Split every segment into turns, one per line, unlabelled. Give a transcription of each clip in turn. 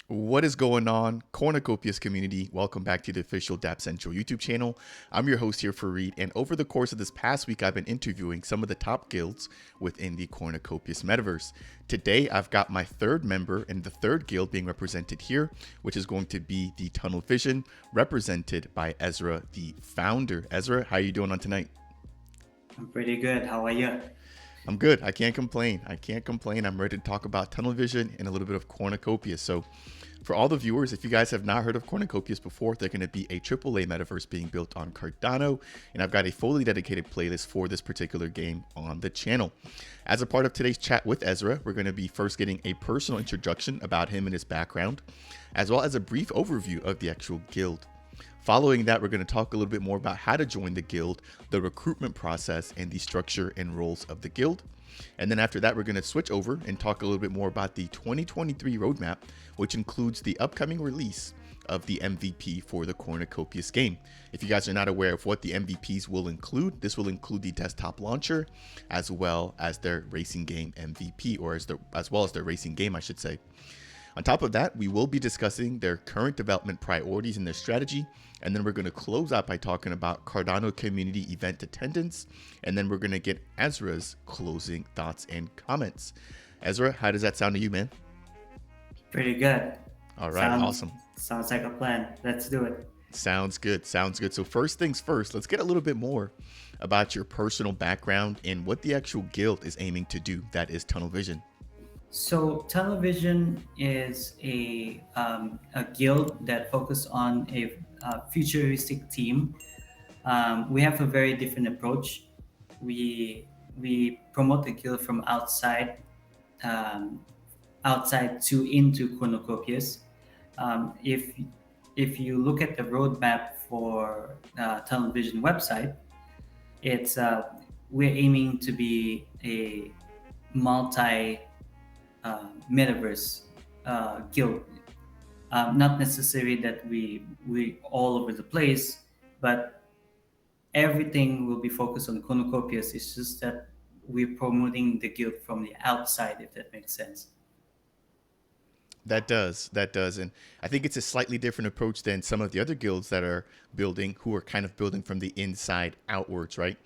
What is going on, Cornucopias community? Welcome back to the official Dapp Central YouTube channel. I'm your host here, Fareed, and over the course of this past week, I've been interviewing some of the top guilds within the Cornucopias metaverse. Today, I've got my third member and the third guild being represented here, which is going to be the Tunnel Vision, represented by Ezra, the founder. Ezra, how are you doing on tonight?
I'm pretty good. How are you?
I'm good. I can't complain. I'm ready to talk about Tunnel Vision and a little bit of Cornucopias. So for all the viewers, if you guys have not heard of Cornucopias before, they're going to be a AAA metaverse being built on Cardano, and I've got a fully dedicated playlist for this particular game on the channel. As a part of today's chat with Ezra, we're going to be first getting a personal introduction about him and his background, as well as a brief overview of the actual guild. Following that, we're going to talk a little bit more about how to join the guild, the recruitment process, and the structure and roles of the guild. And then after that, we're going to switch over and talk a little bit more about the 2023 roadmap, which includes the upcoming release of the MVP for the Cornucopias game. If you guys are not aware of what the MVPs will include, this will include the desktop launcher, as well as their racing game MVP, or as well as their racing game, I should say. On top of that, we will be discussing their current development priorities and their strategy. And then we're going to close out by talking about Cardano community event attendance. And then we're going to get Ezra's closing thoughts and comments. Ezra, how does that sound to you, man?
Pretty good.
All right, awesome.
Sounds like a plan. Let's do it.
Sounds good. So first things first, let's get a little bit more about your personal background and what the actual guild is aiming to do, that is Tunnel Vision.
So Tunnel Vision is a guild that focuses on a futuristic theme. We have a very different approach. We promote the guild from outside to into Cornucopias. If you look at the roadmap for Tunnel Vision website, it's we're aiming to be a multi metaverse guild. Not necessarily that we all over the place, but everything will be focused on Cornucopias. It's just that we're promoting the guild from the outside, if that makes sense.
That does. And I think it's a slightly different approach than some of the other guilds that are building, who are kind of building from the inside outwards, right?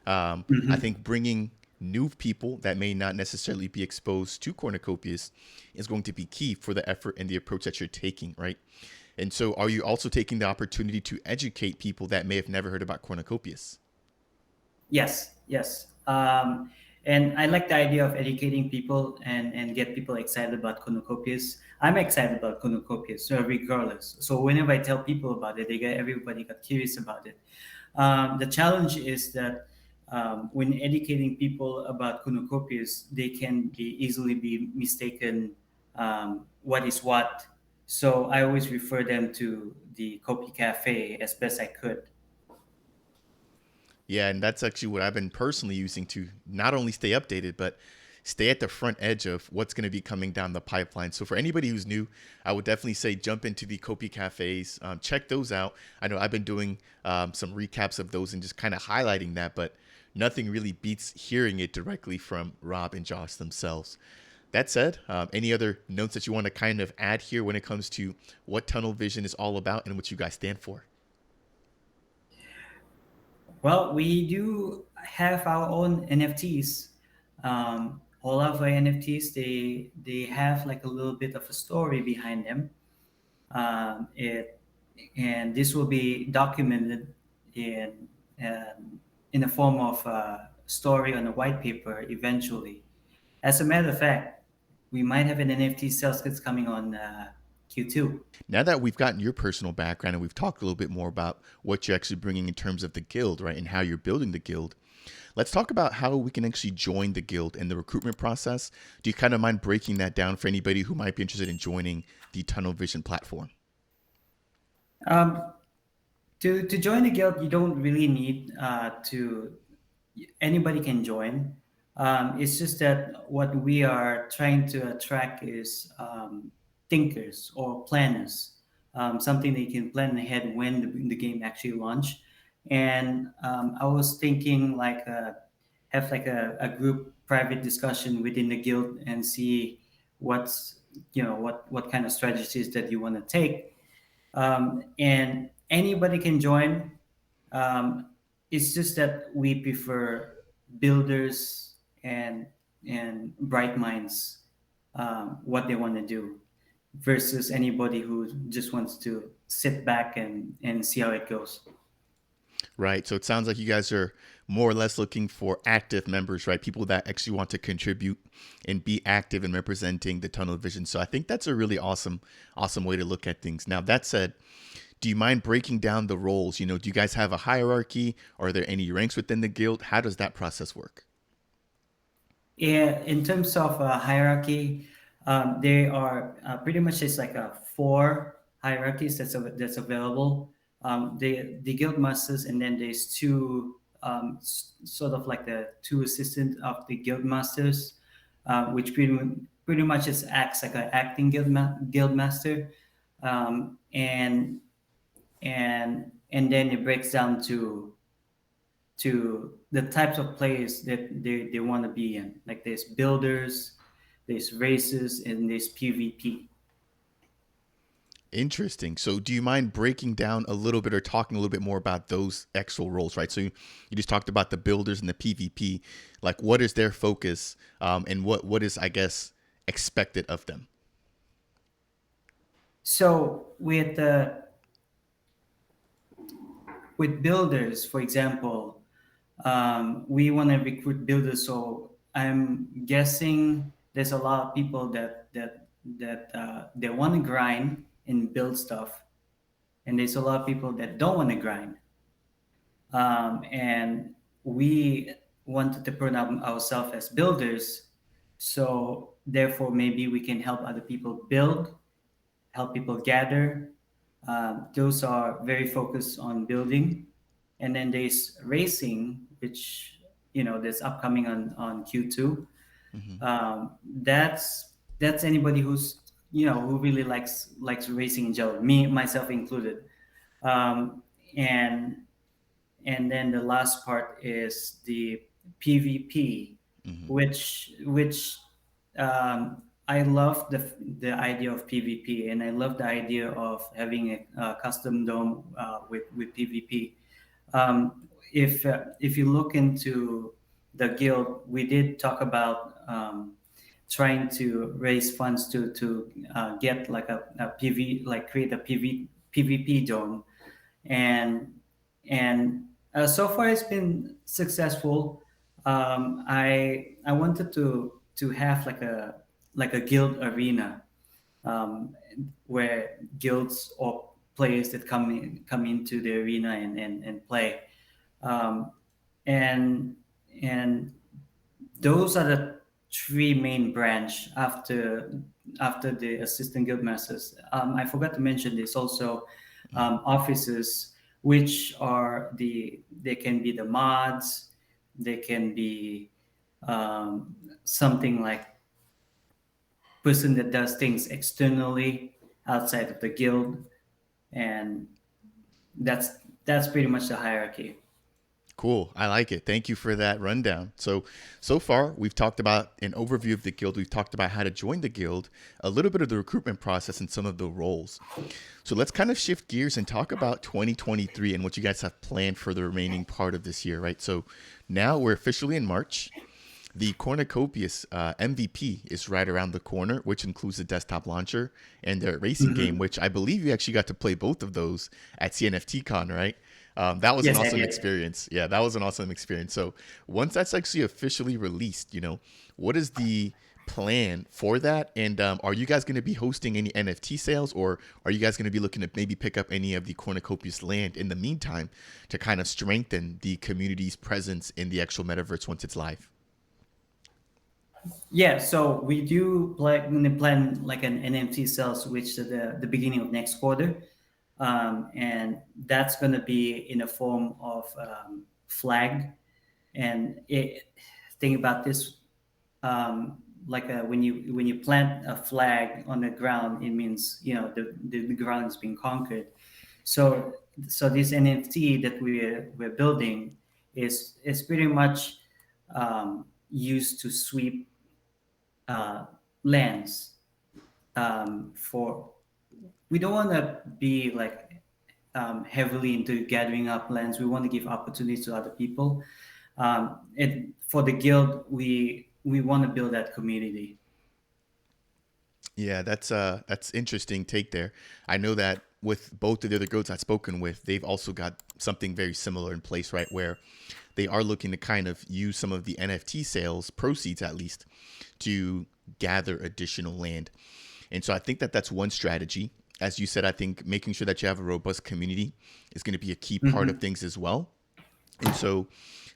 I think bringing new people that may not necessarily be exposed to Cornucopias is going to be key for the effort and the approach that you're taking, right? And so are you also taking the opportunity to educate people that may have never heard about Cornucopias?
Yes. And I like the idea of educating people and get people excited about Cornucopias. I'm excited about Cornucopias, regardless. So whenever I tell people about it, everybody got curious about it. The challenge is that when educating people about Cornucopias, they can easily be mistaken what is what. So I always refer them to the Copy Cafe as best I could.
Yeah, and that's actually what I've been personally using to not only stay updated, but stay at the front edge of what's going to be coming down the pipeline. So for anybody who's new, I would definitely say jump into the Copy Cafes, check those out. I know I've been doing some recaps of those and just kind of highlighting that, but nothing really beats hearing it directly from Rob and Josh themselves. That said, any other notes that you want to kind of add here when it comes to what Tunnel Vision is all about and what you guys stand for?
Well, we do have our own NFTs. All of our NFTs, they have like a little bit of a story behind them. It and this will be documented in in the form of a story on a white paper eventually. As a matter of fact, we might have an NFT sales kits coming on Q2.
Now that we've gotten your personal background and we've talked a little bit more about what you're actually bringing in terms of the guild, right, and how you're building the guild, let's talk about how we can actually join the guild and the recruitment process. Do you kind of mind breaking that down for anybody who might be interested in joining the Tunnel Vision platform?
Um, to join the guild, you don't really need to. Anybody can join. It's just that what we are trying to attract is thinkers or planners, something they can plan ahead when the game actually launch. And I was thinking like have like a group private discussion within the guild and see what's what kind of strategies that you want to take. And anybody can join. um, it's just that we prefer builders and bright minds, what they want to do, versus anybody who just wants to sit back and see how it goes.
Right. So it sounds like you guys are more or less looking for active members, right? People that actually want to contribute and be active in representing the tunnel vision. So I think that's a really awesome way to look at things. Now, that said, do you mind breaking down the roles? Do you guys have a hierarchy? Are there any ranks within the guild? How does that process work?
Yeah, in terms of hierarchy, there are pretty much just like four hierarchies that's available. The guild masters, and then there's two, sort of like the two assistant of the guild masters, which pretty much just acts like an acting guild master, and and then it breaks down to the types of players that they want to be in. Like there's builders, there's races, and there's PvP.
Interesting. So, do you mind breaking down a little bit or talking a little bit more about those actual roles, right? So, you just talked about the builders and the PvP. Like, what is their focus, and what is, I guess, expected of them?
So with builders, for example, we want to recruit builders. So I'm guessing there's a lot of people that they want to grind and build stuff, and there's a lot of people that don't want to grind. And we wanted to put up ourselves as builders, so therefore maybe we can help other people build, help people gather. Those are very focused on building. And then there's racing, which that's upcoming on Q2.
Hmm.
That's anybody who really likes racing in general, me myself included. um, and and then the last part is the PvP,
Hmm.
which I love the idea of PvP, and I love the idea of having a custom dome with PvP. If you look into the guild, we did talk about trying to raise funds to get like a PV, like create a PvP dome, and so far it's been successful. I wanted to have like a guild arena, um, where guilds or players that come into the arena and play, um, and and those are the three main branch after the assistant guild masters. I forgot to mention this also,
Hmm.
offices, which they can be the mods, they can be something like person that does things externally outside of the guild, and that's that's pretty much the hierarchy.
Cool. I like it. Thank you for that rundown. So far, we've talked about an overview of the guild. We've talked about how to join the guild, a little bit of the recruitment process, and some of the roles. So let's kind of shift gears and talk about 2023 and what you guys have planned for the remaining part of this year, right? So now we're officially in March. The Cornucopias MVP is right around the corner, which includes the desktop launcher and the racing game,
Mhm.
which I believe you actually got to play both of those at CNFTCon, right? That was an
Yes, I
awesome
did.
experience. Yeah, that was an awesome experience. So once that's actually officially released, what is the plan for that? And are you guys going to be hosting any NFT sales, or are you guys going to be looking to maybe pick up any of the Cornucopias land in the meantime to kind of strengthen the community's presence in the actual metaverse once it's live?
Yeah, so we do plan like an NFT sales, which is the beginning of next quarter, and that's going to be in a form of flag. And think about this, like when you plant a flag on the ground, it means the ground is being conquered. So this NFT that we're building is pretty much used to sweep uh, lands for. We don't want to be like heavily into gathering up lands. We want to give opportunities to other people. And for the guild, we want to build that community.
Yeah, that's interesting take there. I know that with both of the other guilds I've spoken with, they've also got something very similar in place, right? Where they are looking to kind of use some of the NFT sales proceeds, at least, to gather additional land. And so I think that that's one strategy. As you said, I think making sure that you have a robust community is going to be a key part of
Mhm.
things as well. And so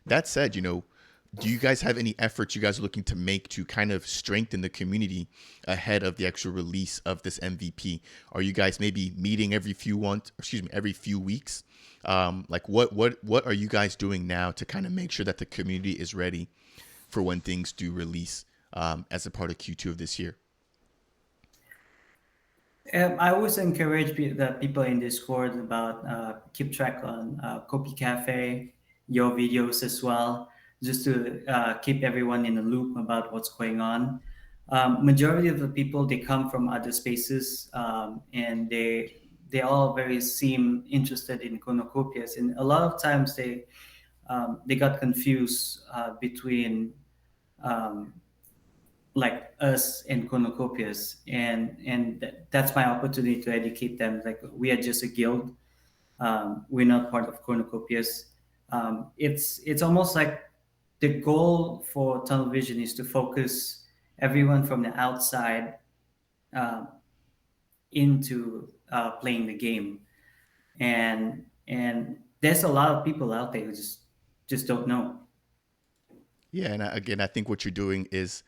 that said, do you guys have any efforts you guys are looking to make to kind of strengthen the community ahead of the actual release of this MVP? Are you guys maybe meeting every few weeks? Like what are you guys doing now to kind of make sure that the community is ready for when things do release as a part of Q2 of this year?
I always encourage the people in Discord about keep track on Copy Cafe, your videos as well, just to keep everyone in the loop about what's going on. Majority of the people they come from other spaces, and they all very seem interested in cornucopias, and a lot of times they got confused between um, like us and cornucopias, that's my opportunity to educate them. Like we are just a guild, we're not part of cornucopias. It's almost like the goal for tunnel vision is to focus everyone from the outside uh, into playing the game, and there's a lot of people out there who just don't know.
Yeah, and again, I think what you're doing is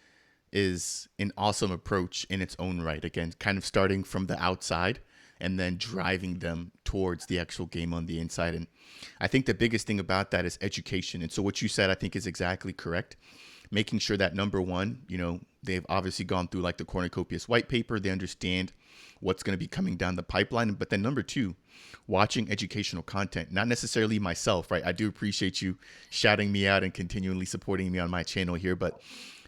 an awesome approach in its own right. Again, kind of starting from the outside and then driving them towards the actual game on the inside. And I think the biggest thing about that is education. And so what you said, I think, is exactly correct. Making sure that number one, they've obviously gone through like the Cornucopias white paper. They understand what's going to be coming down the pipeline. But then number two, watching educational content, not necessarily myself, right? I do appreciate you shouting me out and continually supporting me on my channel here, but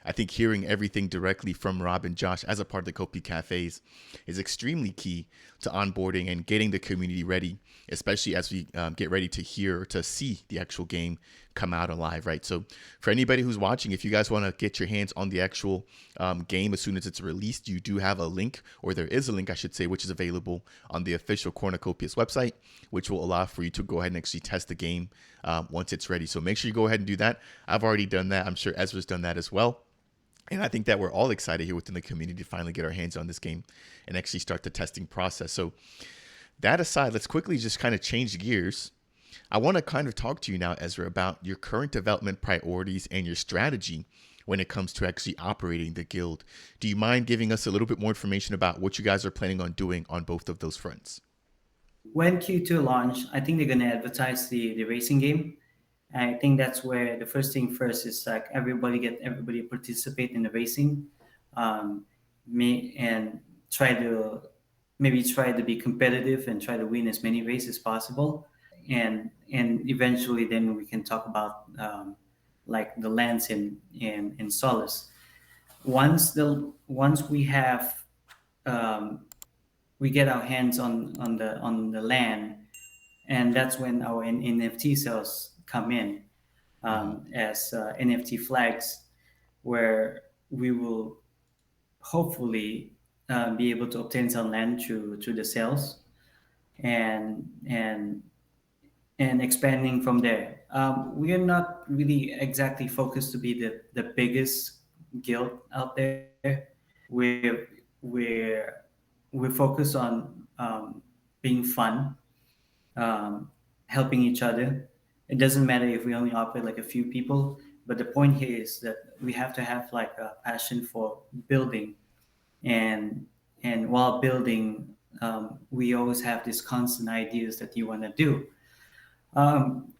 I think hearing everything directly from Rob and Josh as a part of the Kopi Cafes is extremely key to onboarding and getting the community ready, especially as we get ready to hear or to see the actual game come out alive, right? So for anybody who's watching, if you guys want to get your hands on the actual game as soon as it's released, you do have a link, or there is a link, I should say, which is available on the official Cornucopias website, which will allow for you to go ahead and actually test the game once it's ready. So make sure you go ahead and do that. I've already done that. I'm sure Ezra's done that as well. And I think that we're all excited here within the community to finally get our hands on this game and actually start the testing process. So that aside, let's quickly just kind of change gears. I want to kind of talk to you now, Ezra, about your current development priorities and your strategy when it comes to actually operating the guild. Do you mind giving us a little bit more information about what you guys are planning on doing on both of those fronts?
When Q2 launch, I think they're gonna advertise the racing game. I think that's where the first thing first is like everybody participate in the racing, um, me and try to maybe try to be competitive and try to win as many races as possible, and eventually then we can talk about like the lands in Solace. Once we get our hands on the land, and that's when our NFT sales come in
Mm-hmm.
as NFT flags, where we will hopefully be able to obtain some land through the sales, and and and expanding from there. We are not really exactly focused to be the biggest guild out there. We're we're we're focused on being fun, helping each other. It doesn't matter if we only operate like a few people, but the point here is that we have to have like a passion for building, and while building, we always have these constant ideas that you want to do. Um,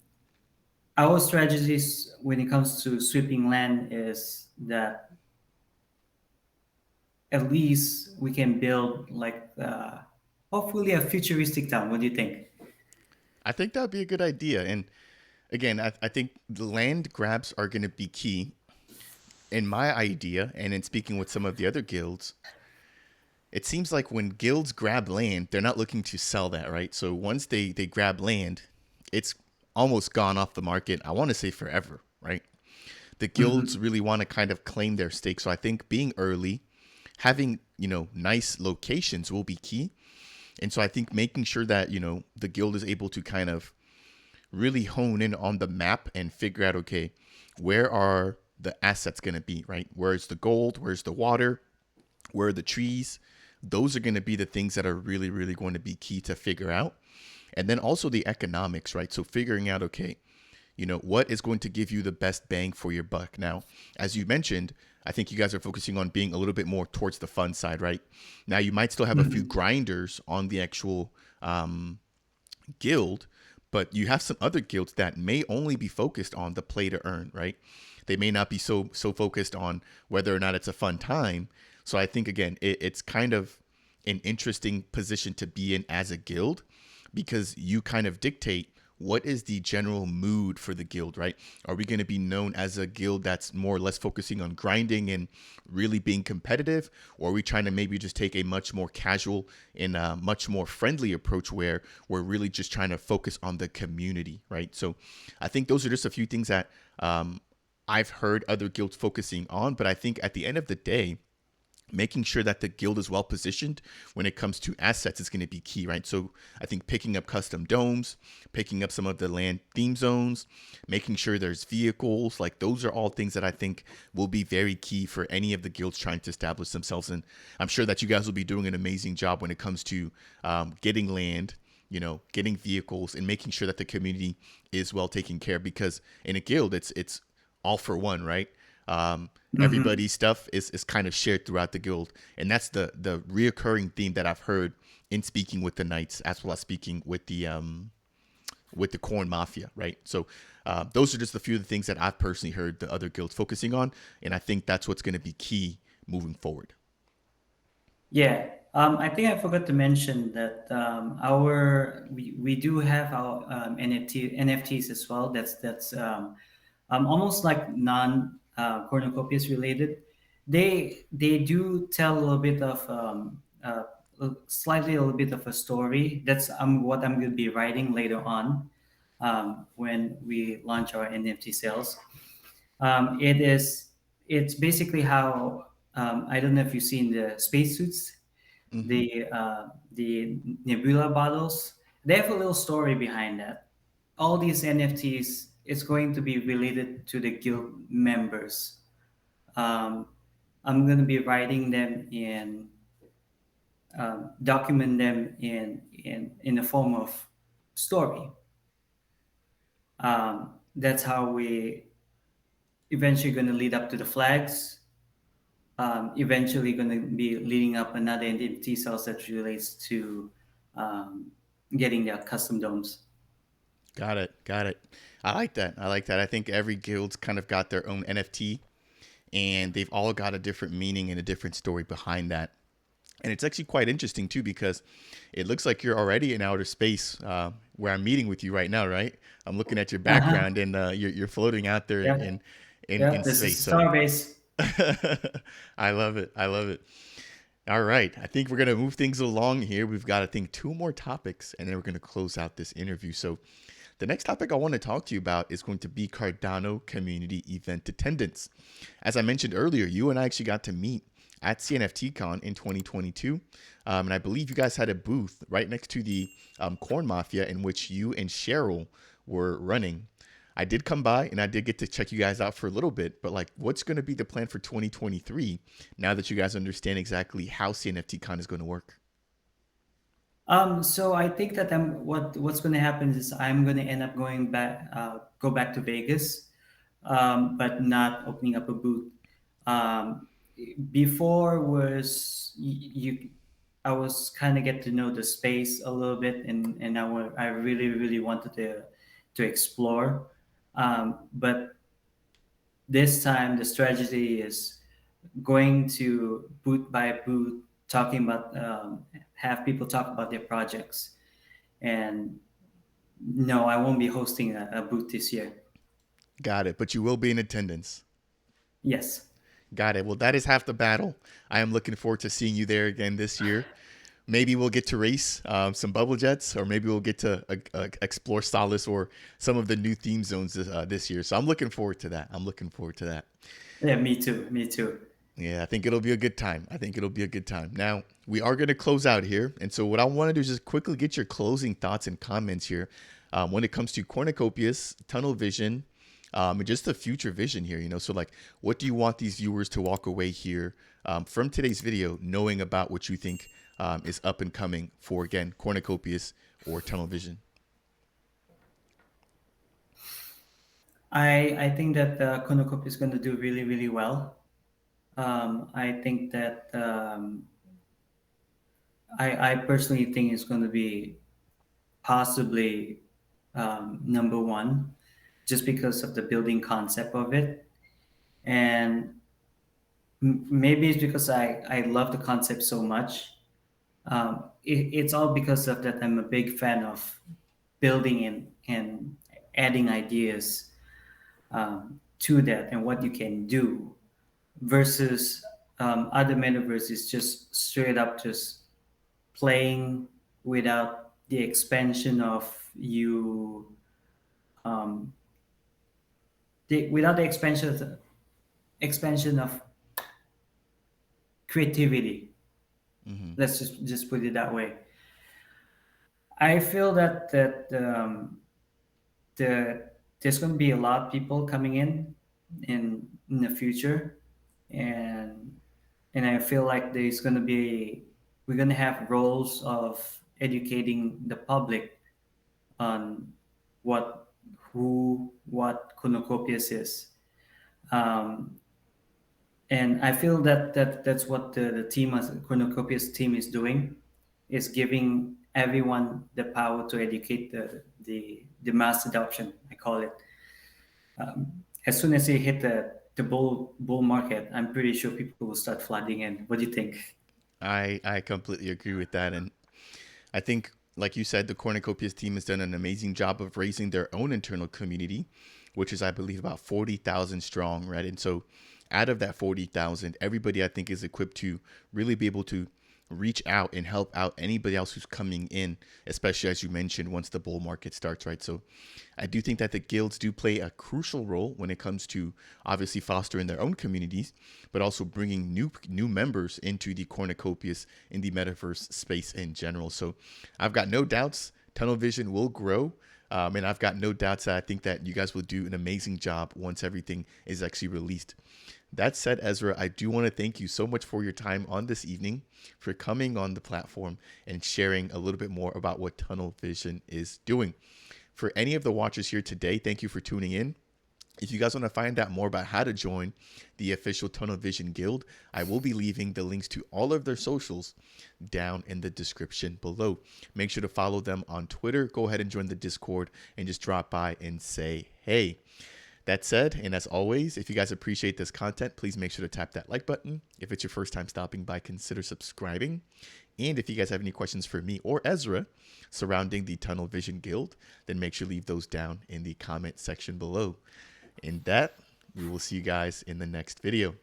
our strategies when it comes to sweeping land is that at least we can build like hopefully a futuristic town. What do you think?
I think that would be a good idea. And again, I think the land grabs are going to be key. In my idea, and in speaking with some of the other guilds, it seems like when guilds grab land, they're not looking to sell that, right? So once they grab land, it's almost gone off the market. I want to say forever, right? The guilds
Hmm.
really want to kind of claim their stake. So I think being early, having, nice locations will be key. And so I think making sure that, the guild is able to kind of really hone in on the map and figure out, okay, where are the assets going to be, right? Where's the gold? Where's the water? Where are the trees? Those are going to be the things that are really, really going to be key to figure out. And then also the economics, right? So figuring out, okay, what is going to give you the best bang for your buck. Now, as you mentioned, I think you guys are focusing on being a little bit more towards the fun side, right? Now, you might still have a few
Hmm.
grinders on the actual guild, but you have some other guilds that may only be focused on the play to earn, right? They may not be so focused on whether or not it's a fun time. So I think again, it's kind of an interesting position to be in as a guild because you kind of dictate what is the general mood for the guild, right? Are we going to be known as a guild that's more or less focusing on grinding and really being competitive? Or are we trying to maybe just take a much more casual and a much more friendly approach where we're really just trying to focus on the community, right? So I think those are just a few things that I've heard other guilds focusing on. But I think at the end of the day, making sure that the guild is well positioned when it comes to assets is going to be key, right? So I think picking up custom domes, picking up some of the land theme zones, making sure there's vehicles, like those are all things that I think will be very key for any of the guilds trying to establish themselves. And I'm sure that you guys will be doing an amazing job when it comes to getting land, getting vehicles and making sure that the community is well taken care of because in a guild, it's all for one, right?
Hmm.
Everybody's stuff is kind of shared throughout the guild, and that's the reoccurring theme that I've heard in speaking with the knights as well as speaking with the corn mafia, right? So those are just a few of the things that I've personally heard the other guilds focusing on, and I think that's what's going to be key moving forward.
Yeah, I think I forgot to mention that we do have our NFTs as well. That's almost like non cornucopias related. They do tell a little bit of slightly a little bit of a story. That's what I'm going to be writing later on when we launch our NFT sales. It is it's basically how I don't know if you've seen the spacesuits,
Mm-hmm.
the nebula bottles. They have a little story behind that. All these NFTs is going to be related to the guild members. Um, I'm going to be writing them in document them in the form of story. That's how we eventually going to lead up to the flags. Eventually going to be leading up another entity cells that relates to um, getting their custom domes.
Got it. Got it. I like that. I like that. I think every guild's kind of got their own NFT, and they've all got a different meaning and a different story behind that. And it's actually quite interesting too because it looks like you're already in outer space where I'm meeting with you right now, right? I'm looking at your
Uh-huh.
background and you're floating out there
Yep.
in
Yep. This is
space. So
Starbase.
I love it. I love it. All right. I think we're going to move things along here. We've got, I think, two more topics and then we're going to close out this interview. So the next topic I want to talk to you about is going to be Cardano community event attendance. As I mentioned earlier, you and I actually got to meet at CNFTCon in 2022. And I believe you guys had a booth right next to the Corn Mafia in which you and Cheryl were running. I did come by and I did get to check you guys out for a little bit, but like, what's going to be the plan for 2023 now that you guys understand exactly how CNFTCon is going to work?
So I think that what's going to happen is I'm going to end up go back to Vegas, but not opening up a booth. Um, Before was I was kind of get to know the space a little bit, and I really wanted to explore. But this time the strategy is going to booth by booth, talking about have people talk about their projects, and No, I won't be hosting a booth this year.
Got it. But you will be in attendance.
Yes.
Got it. Well, that is half the battle. I am looking forward to seeing you there again this year. Maybe we'll get to race some bubble jets, or maybe we'll get to explore Solace or some of the new theme zones this year. So I'm looking forward to that. I'm looking forward to that.
Yeah, me too. Me too.
Yeah, I think it'll be a good time. I think it'll be a good time. Now, we are going to close out here. And so, what I want to do is just quickly get your closing thoughts and comments here when it comes to Cornucopias, tunnel vision, and just the future vision here. So like, what do you want these viewers to walk away here from today's video, knowing about what you think is up and coming for, again, Cornucopias or tunnel vision?
I think that Konokop is going to do really, really well. I think that I personally think it's going to be possibly number one, just because of the building concept of it, and maybe it's because I love the concept so much. It's all because of that. I'm a big fan of building and adding ideas to that and what you can do versus other metaverses just straight up just playing without the expansion of you um, without the expansion of creativity.
Mm-hmm.
Let's just put it that way. I feel that there's going to be a lot of people coming in the future, and I feel like we're going to have roles of educating the public on what what Cornucopias is. Um, and I feel that's what the team as Cornucopias team is doing, is giving everyone the power to educate the mass adoption. I call it. As soon as they hit the bull market, I'm pretty sure people will start flooding in. What do you think?
I completely agree with that. And I think, like you said, the Cornucopias team has done an amazing job of raising their own internal community, which is, I believe, about 40,000 strong, right? And so out of that 40,000, everybody, I think, is equipped to really be able to reach out and help out anybody else who's coming in, especially as you mentioned, once the bull market starts, right? So I do think that the guilds do play a crucial role when it comes to obviously fostering their own communities, but also bringing new members into the cornucopias in the metaverse space in general. So I've got no doubts tunnel vision will grow. And I've got no doubts that I think that you guys will do an amazing job once everything is actually released. That said, Ezra, I do want to thank you so much for your time on this evening, for coming on the platform and sharing a little bit more about what tunnel vision is doing. For any of the watchers here today, thank you for tuning in. If you guys want to find out more about how to join the official Tunnel Vision Guild, I will be leaving the links to all of their socials down in the description below. Make sure to follow them on Twitter. Go ahead and join the Discord and just drop by and say hey. That said, and as always, if you guys appreciate this content, please make sure to tap that like button. If it's your first time stopping by, consider subscribing. And if you guys have any questions for me or Ezra surrounding the Tunnel Vision Guild, then make sure to leave those down in the comment section below. In that, we will see you guys in the next video.